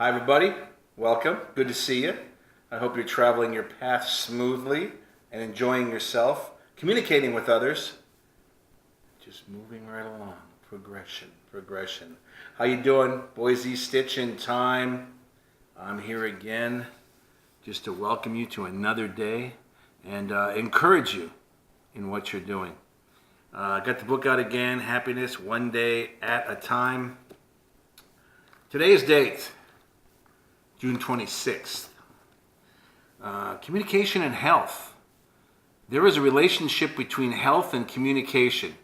Hi, everybody. Welcome. Good to see you. I hope you're traveling your path smoothly and enjoying yourself, communicating with others, just moving right along. Progression. How you doing? Boysie Stitch in time. I'm here again just to welcome you to another day and encourage you in what you're doing. Got the book out again, Happiness One Day at a Time. Today's date, June 26th. Communication and health. There is a relationship between health and communication.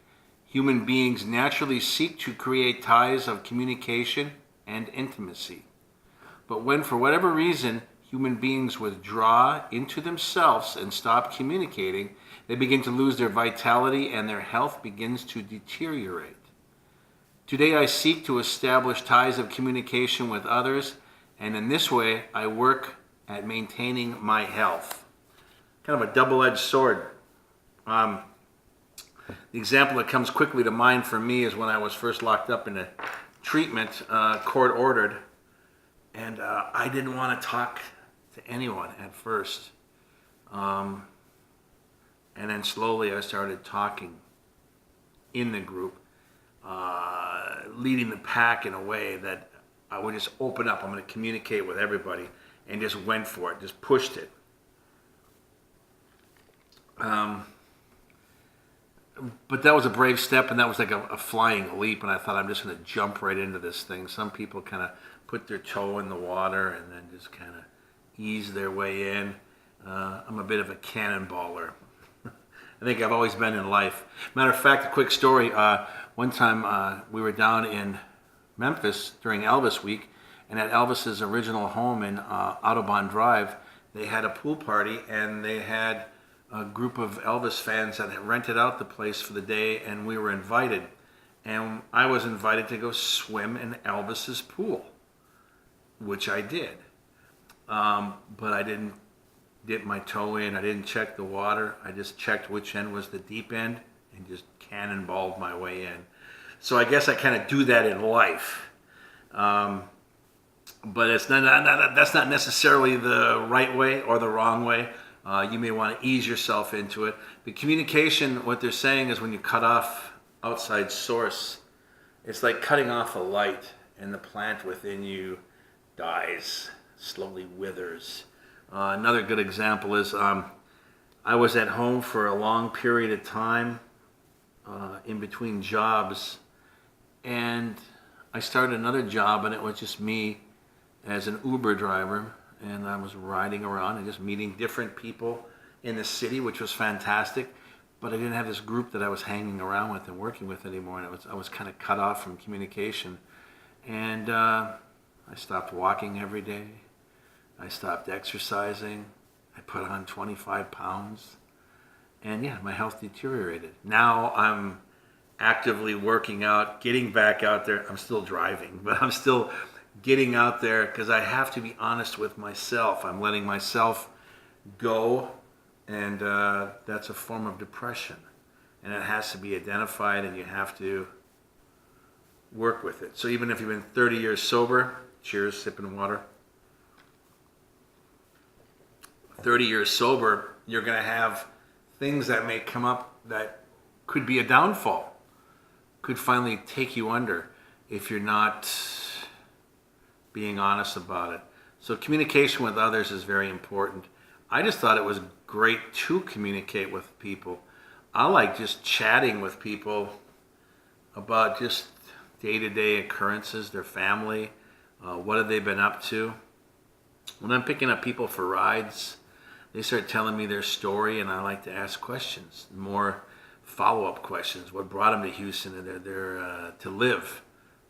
Human beings naturally seek to create ties of communication and intimacy. But when, for whatever reason, human beings withdraw into themselves and stop communicating, they begin to lose their vitality and their health begins to deteriorate. Today I seek to establish ties of communication with others, and in this way I work at maintaining my health. Kind of a double-edged sword. The example that comes quickly to mind for me is when I was first locked up in a treatment, court-ordered, and I didn't want to talk to anyone at first. And then slowly I started talking in the group, leading the pack in a way that I would just open up. I'm going to communicate with everybody, and just went for it, just pushed it. But that was a brave step, and that was like a flying leap, and I thought I'm just going to jump right into this thing. Some people kind of put their toe in the water and then just kind of ease their way in. I'm a bit of a cannonballer. I think I've always been in life. Matter of fact, a quick story. One time we were down in Memphis during Elvis week, and at Elvis's original home in Audubon Drive, they had a pool party, and they had a group of Elvis fans that had rented out the place for the day, and we were invited. And I was invited to go swim in Elvis's pool, which I did. But I didn't dip my toe in. I didn't check the water. I just checked which end was the deep end and just cannonballed my way in. So I guess I kind of do that in life. But it's that's not necessarily the right way or the wrong way. You may want to ease yourself into it. But communication, what they're saying is when you cut off outside source, it's like cutting off a light and the plant within you dies, slowly withers. Another good example is I was at home for a long period of time in between jobs, and I started another job, and it was just me as an Uber driver, and I was riding around and just meeting different people in the city, which was fantastic, but I didn't have this group that I was hanging around with and working with anymore, and I was kind of cut off from communication. And I stopped walking every day. I stopped exercising. I put on 25 pounds. And yeah, my health deteriorated. Now I'm actively working out, getting back out there. I'm still driving, but I'm still getting out there because I have to be honest with myself. I'm letting myself go, and that's a form of depression. And it has to be identified, and you have to work with it. So even if you've been 30 years sober, cheers, sipping water, 30 years sober, you're going to have things that may come up that could be a downfall, could finally take you under if you're not being honest about it. So communication with others is very important. I just thought it was great to communicate with people. I like just chatting with people about just day-to-day occurrences, their family, what have they been up to. When I'm picking up people for rides, they start telling me their story, and I like to ask questions, more follow-up questions. What brought them to Houston and to live?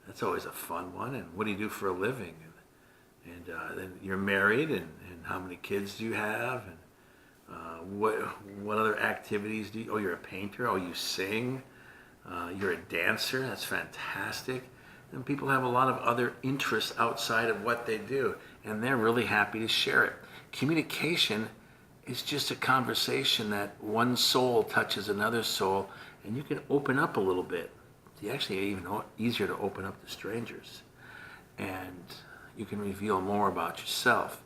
That's always a fun one. And what do you do for a living? And then you're married, and how many kids do you have? And what other activities do you? Oh, you're a painter. Oh, you sing. You're a dancer. That's fantastic. And people have a lot of other interests outside of what they do, and they're really happy to share it. Communication is just a conversation that one soul touches another soul, and you can open up a little bit. It's actually even easier to open up to strangers. And you can reveal more about yourself.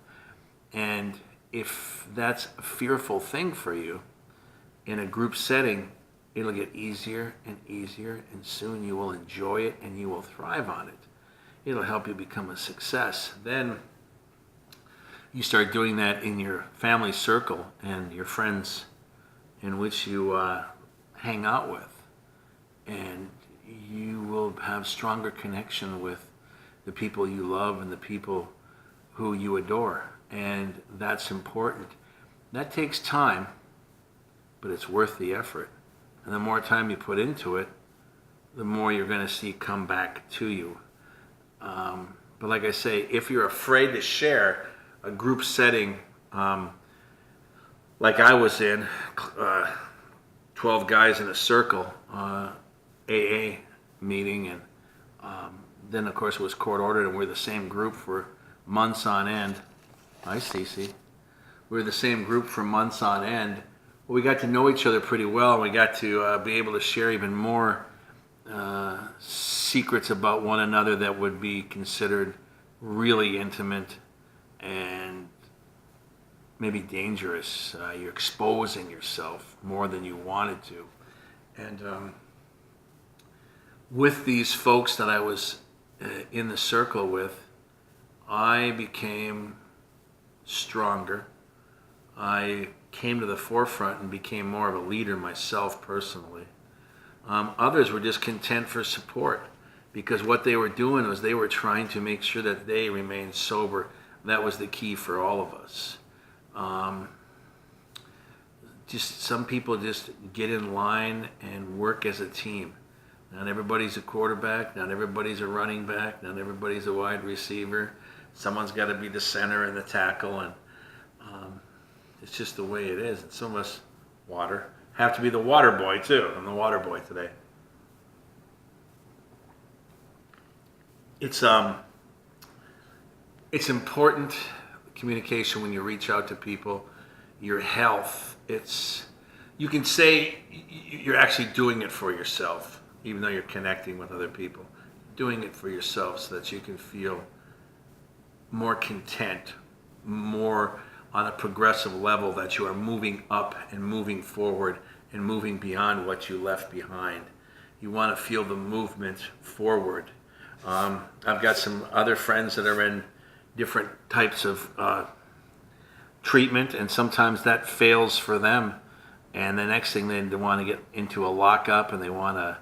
And if that's a fearful thing for you, in a group setting, it'll get easier and easier, and soon you will enjoy it and you will thrive on it. It'll help you become a success. Then you start doing that in your family circle and your friends in which you hang out with, and you will have stronger connection with the people you love and the people who you adore, and that's important. That takes time, but it's worth the effort. And the more time you put into it, the more you're going to see come back to you. But like I say, if you're afraid to share a group setting, like I was in, 12 guys in a circle, AA meeting, and then of course it was court ordered, and we're the same group for months on end. Hi, Cece. We were the same group for months on end. Well, we got to know each other pretty well, and we got to be able to share even more secrets about one another that would be considered really intimate and maybe dangerous. You're exposing yourself more than you wanted to. And with these folks that I was in the circle with, I became stronger. I came to the forefront and became more of a leader myself personally. Others were just content for support, because what they were doing was they were trying to make sure that they remained sober. That was the key for all of us. Just some people just get in line and work as a team. Not everybody's a quarterback, not everybody's a running back, not everybody's a wide receiver. Someone's got to be the center and the tackle, and it's just the way it is. And some of us have to be the water boy too. I'm the water boy today. It's important, communication, when you reach out to people. Your health, you can say you're actually doing it for yourself, even though you're connecting with other people. Doing it for yourself so that you can feel more content, more on a progressive level, that you are moving up and moving forward and moving beyond what you left behind. You want to feel the movement forward. I've got some other friends that are in different types of treatment, and sometimes that fails for them. And the next thing, they want to get into a lockup, and they want a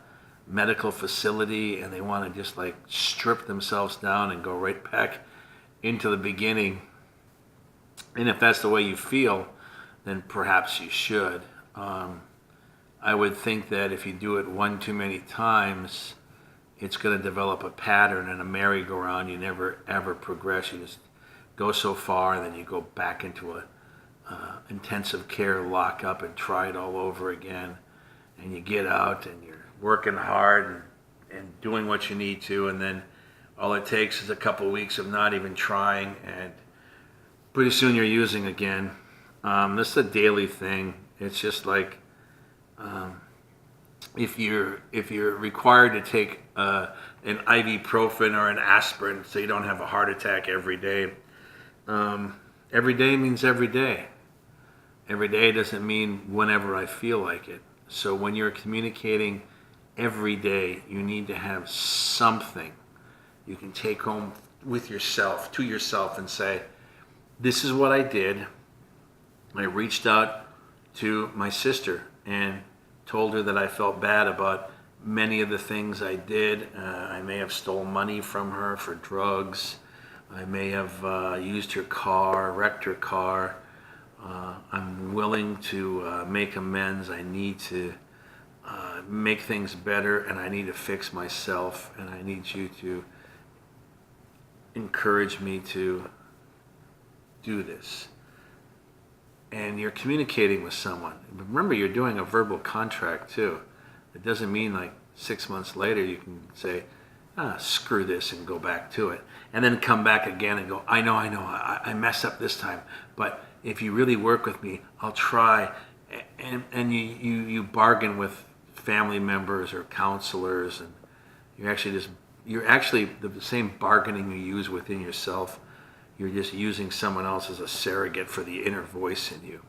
medical facility, and they want to just like strip themselves down and go right back into the beginning. And if that's the way you feel, then perhaps you should. I would think that if you do it one too many times, it's going to develop a pattern and a merry-go-round. You never ever progress. You just go so far, and then you go back into a intensive care lockup and try it all over again. And you get out, and you're working hard and doing what you need to, and then all it takes is a couple of weeks of not even trying, and pretty soon you're using again. This is a daily thing. It's just like if you're required to take an ibuprofen or an aspirin so you don't have a heart attack every day. Every day means every day. Every day doesn't mean whenever I feel like it. So when you're communicating every day, you need to have something you can take home with yourself, to yourself, and say, this is what I did. I reached out to my sister and told her that I felt bad about many of the things I did. I may have stolen money from her for drugs. I may have used her car, wrecked her car. I'm willing to make amends. I need to make things better, and I need to fix myself, and I need you to encourage me to do this. And you're communicating with someone. Remember, you're doing a verbal contract too. It doesn't mean like 6 months later you can say, screw this, and go back to it. And then come back again and go, I know, I messed up this time. But if you really work with me, I'll try. And you bargain with family members or counselors, and you actually just, you're actually the same bargaining you use within yourself. You're just using someone else as a surrogate for the inner voice in you.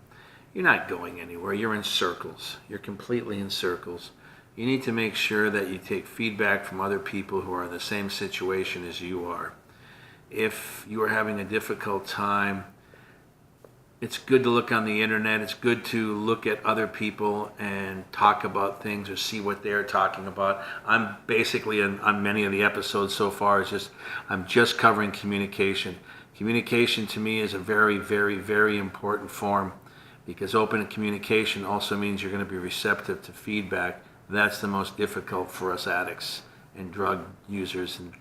You're not going anywhere. You're in circles. You're completely in circles. You need to make sure that you take feedback from other people who are in the same situation as you are. If you are having a difficult time, it's good to look on the internet. It's good to look at other people and talk about things or see what they're talking about. I'm basically on many of the episodes so far, I'm just covering communication. Communication to me is a very, very, very important form, because open communication also means you're going to be receptive to feedback. That's the most difficult for us addicts and drug users and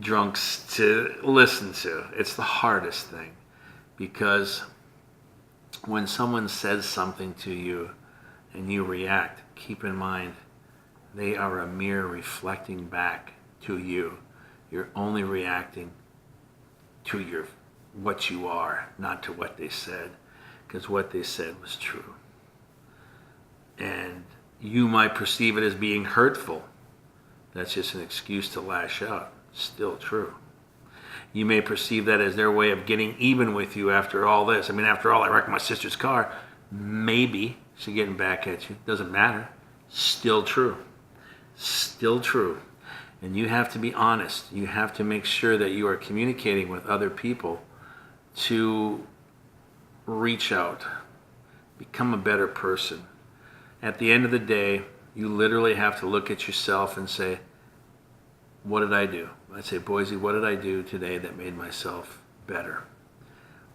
drunks to listen to. It's the hardest thing, because when someone says something to you and you react, keep in mind they are a mirror reflecting back to you. You're only reacting to what you are, not to what they said, because what they said was true. And you might perceive it as being hurtful. That's just an excuse to lash out. Still true. You may perceive that as their way of getting even with you after all this. I mean, after all, I wrecked my sister's car. Maybe she's getting back at you. Doesn't matter. Still true. Still true. And you have to be honest. You have to make sure that you are communicating with other people to reach out, become a better person. At the end of the day, you literally have to look at yourself and say, what did I do? I'd say, Boysie, what did I do today that made myself better?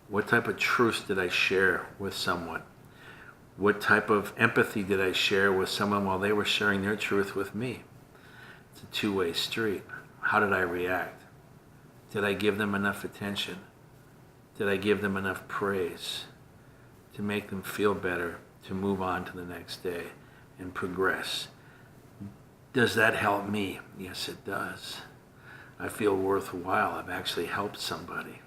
What type of truth did I share with someone? What type of empathy did I share with someone while they were sharing their truth with me? It's a two-way street. How did I react? Did I give them enough attention? Did I give them enough praise to make them feel better, to move on to the next day and progress? Does that help me? Yes, it does. I feel worthwhile. I've actually helped somebody.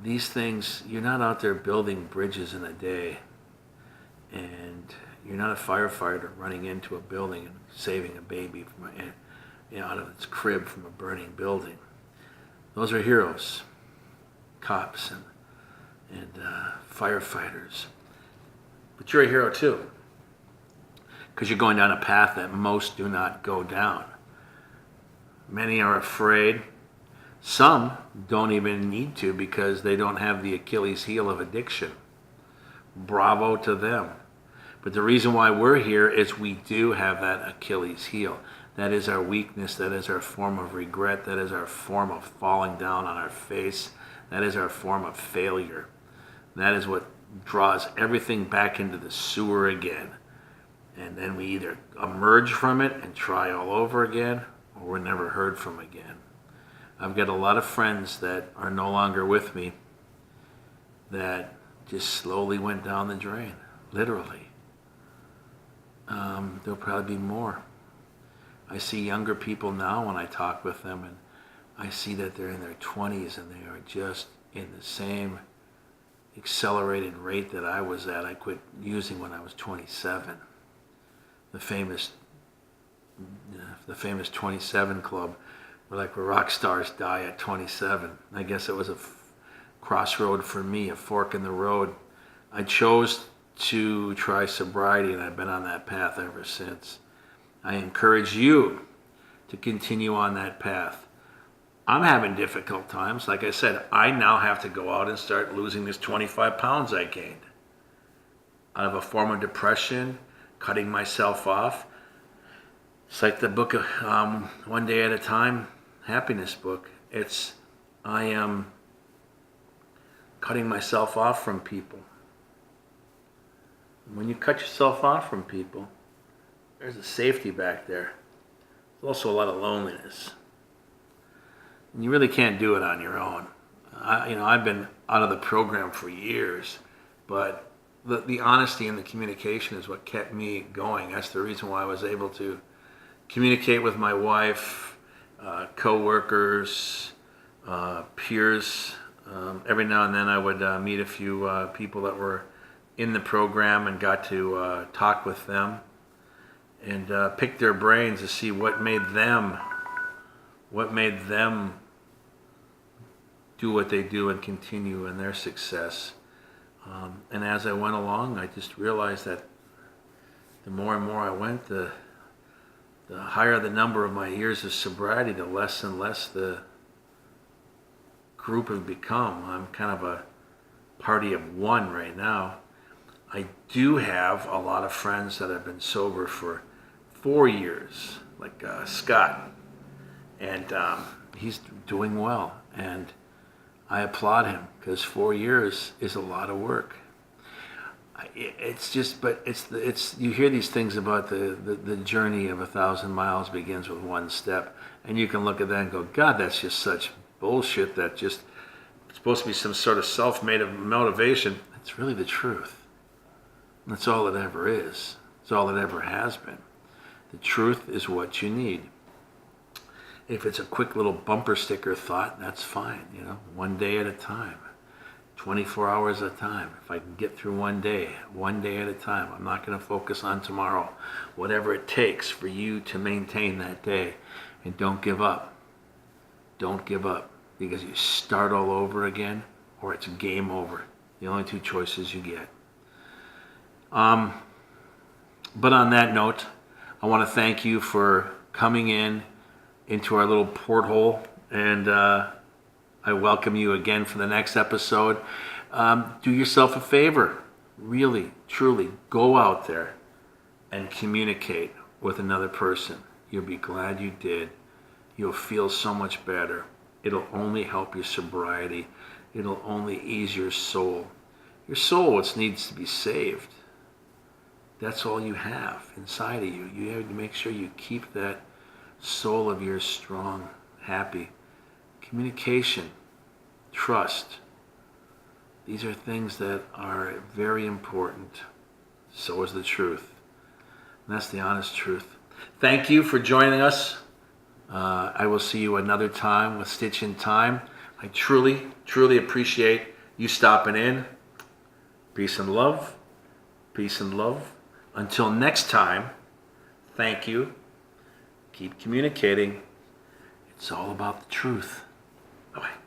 These things, you're not out there building bridges in a day, and you're not a firefighter running into a building and saving a baby from out of its crib from a burning building. Those are heroes, cops and firefighters. But you're a hero too, because you're going down a path that most do not go down. Many are afraid. Some don't even need to, because they don't have the Achilles heel of addiction. Bravo to them. But the reason why we're here is we do have that Achilles heel. That is our weakness. That is our form of regret. That is our form of falling down on our face. That is our form of failure. That is what draws everything back into the sewer again. And then we either emerge from it and try all over again, or we're never heard from again. I've got a lot of friends that are no longer with me that just slowly went down the drain, literally. There'll probably be more. I see younger people now when I talk with them, and I see that they're in their 20s and they are just in the same accelerated rate that I was at. I quit using when I was 27. The famous 27 club, where rock stars die at 27. I guess it was a crossroad for me, a fork in the road. I chose to try sobriety, and I've been on that path ever since. I encourage you to continue on that path. I'm having difficult times. Like I said, I now have to go out and start losing this 25 pounds I gained. Out of a form of depression, cutting myself off. It's like the book of One Day at a Time, happiness book. I am cutting myself off from people. When you cut yourself off from people, there's a safety back there. There's also a lot of loneliness. And you really can't do it on your own. I've been out of the program for years, but the honesty and the communication is what kept me going. That's the reason why I was able to communicate with my wife, co-workers, peers. Every now and then I would meet a few people that were in the program and got to talk with them and pick their brains to see what made them What made them do what they do and continue in their success? And as I went along, I just realized that the more and more I went, the higher the number of my years of sobriety, the less and less the group have become. I'm kind of a party of one right now. I do have a lot of friends that have been sober for 4 years, like Scott, and he's doing well, and I applaud him because 4 years is a lot of work. It's just, but it's you hear these things about the journey of 1,000 miles begins with one step, and you can look at that and go, God, that's just such bullshit. That just it's supposed to be some sort of self-made motivation. It's really the truth. That's all it ever is. It's all it ever has been. The truth is what you need. If it's a quick little bumper sticker thought, that's fine. 1 day at a time. 24 hours at a time. If I can get through 1 day at a time, I'm not going to focus on tomorrow. Whatever it takes for you to maintain that day. And don't give up. Don't give up, because you start all over again or it's game over. The only two choices you get. But on that note, I want to thank you for coming into our little porthole, and I welcome you again for the next episode. Do yourself a favor. Really, truly, go out there and communicate with another person. You'll be glad you did. You'll feel so much better. It'll only help your sobriety. It'll only ease your soul. Your soul, what needs to be saved. That's all you have inside of you. You have to make sure you keep that soul of yours strong, happy. Communication, trust. These are things that are very important. So is the truth. And that's the honest truth. Thank you for joining us. I will see you another time with Stitch in Time. I truly, truly appreciate you stopping in. Peace and love. Peace and love. Until next time, thank you. Keep communicating. It's all about the truth. Bye-bye.